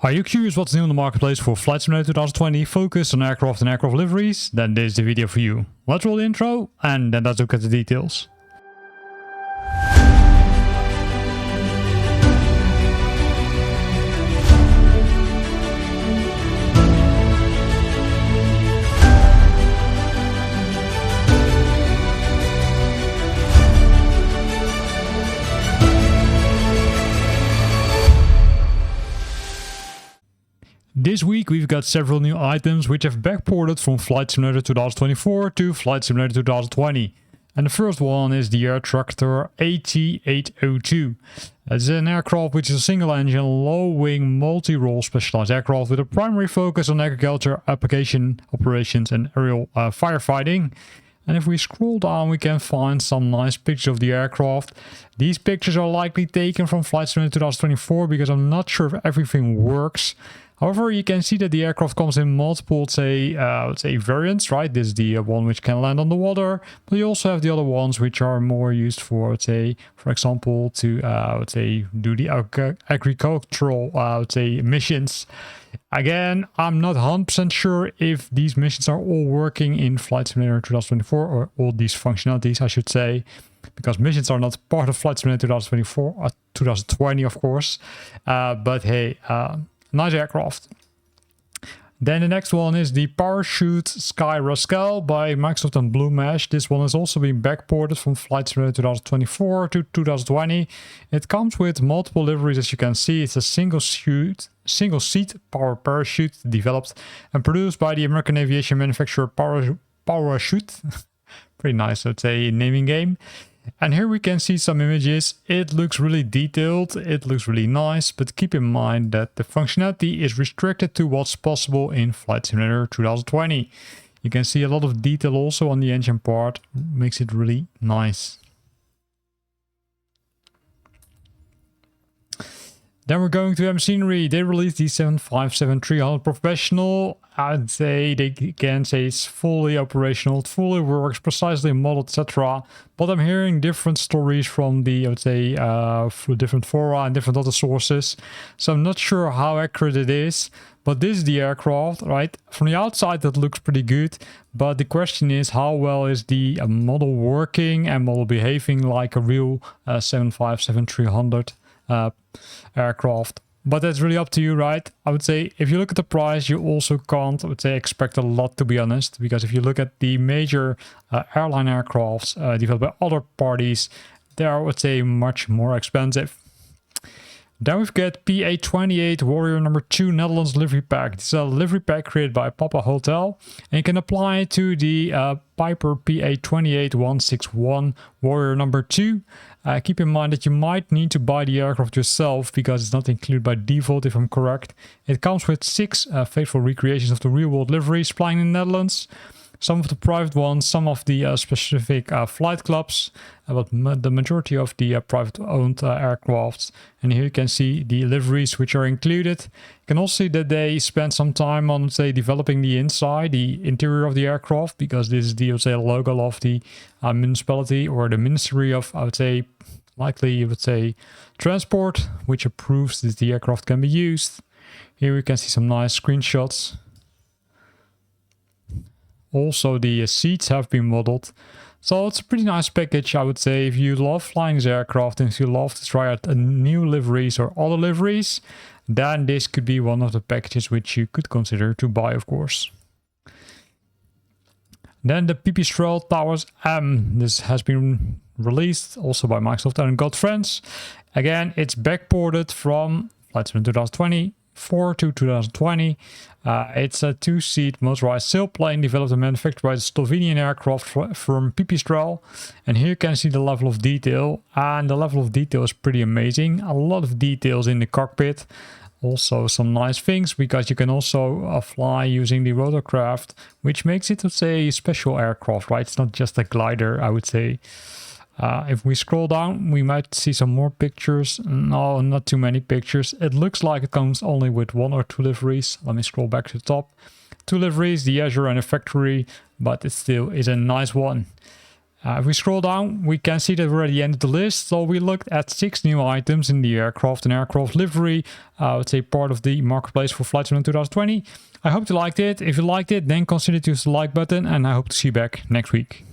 Are you curious what's new in the marketplace for Flight Simulator 2020 focused on aircraft and aircraft liveries? Then this is the video for you. Let's roll the intro and then let's look at the details. This week we've got several new items which have backported from Flight Simulator 2024 to Flight Simulator 2020. And the first one is the Tractor AT802. It's an aircraft which is a single engine, low wing, multi-role specialized aircraft with a primary focus on agriculture, application, operations and aerial firefighting. And if we scroll down we can find some nice pictures of the aircraft. These pictures are likely taken from Flight Simulator 2024 because I'm not sure if everything works. However, you can see that the aircraft comes in multiple, let's say variants, right? This is the one which can land on the water, but you also have the other ones which are more used for, let's say, for example, to, do the agricultural, missions. Again, I'm not 100% sure if these missions are all working in Flight Simulator 2024, or all these functionalities, I should say, because missions are not part of Flight Simulator 2024, 2020, of course. But hey, nice aircraft. Then the next one is the Powrachute Sky Rascal by Microsoft and Blue Mesh. This one has also been backported from Flight Simulator 2024 to 2020. It comes with multiple liveries, as you can see. It's a single seat power parachute developed and produced by the American aviation manufacturer Powrachute. Pretty nice, let's say, naming game. And here we can see some images. It looks really detailed, it looks really nice, but keep in mind that the functionality is restricted to what's possible in Flight Simulator 2020. You can see a lot of detail also on the engine part, makes it really nice. Then we're going to Machinery. They released the 757-300 Professional. I'd say they can say it's fully operational, it fully works, precisely modeled, etc. But I'm hearing different stories from the, I would say, through different fora and different other sources. So I'm not sure how accurate it is. But this is the aircraft, right? From the outside that looks pretty good. But the question is, how well is the model working and model behaving like a real 757-300 aircraft? But that's really up to you, right? I would say if you look at the price, you also can't, I would say, expect a lot, to be honest. Because if you look at the major airline aircrafts developed by other parties, they are, I would say, much more expensive. Then we've got PA28 Warrior II Netherlands livery pack. This is a livery pack created by Papa Hotel. And you can apply it to the Piper PA28 161 Warrior II. Keep in mind that you might need to buy the aircraft yourself because it's not included by default, if I'm correct. It comes with 6 faithful recreations of the real-world liveries flying in the Netherlands. Some of the private ones, some of the specific flight clubs, but the majority of the private-owned aircrafts. And here you can see the liveries which are included. You can also see that they spent some time on, say, developing the inside, the interior of the aircraft, because this is the, say, logo of the municipality or the Ministry of, I would say, likely, you would say, Transport, which approves that the aircraft can be used. Here we can see some nice screenshots. Also, the seats have been modeled. So it's a pretty nice package, I would say. If you love flying this aircraft and if you love to try out new liveries or other liveries, then this could be one of the packages which you could consider to buy, of course. Then the Pipistrel Towers M. This has been released also by Microsoft and Godfriends. Again, it's backported from Flight Simulator 2024 to 2020. It's a 2-seat motorized sailplane developed and manufactured by the Slovenian aircraft firm Pipistrel. And here you can see the level of detail. And the level of detail is pretty amazing. A lot of details in the cockpit. Also some nice things because you can also fly using the rotorcraft, which makes it, let's say, a special aircraft, right? It's not just a glider, I would say. If we scroll down, we might see some more pictures. No, not too many pictures. It looks like it comes only with 1 or 2 liveries. Let me scroll back to the top. 2 liveries, the Azure and the Factory, but it still is a nice one. If we scroll down, we can see that we're at the end of the list. So we looked at 6 new items in the aircraft and aircraft livery. I would say part of the marketplace for Flight Simulator 2020. I hope you liked it. If you liked it, then consider to use the like button, and I hope to see you back next week.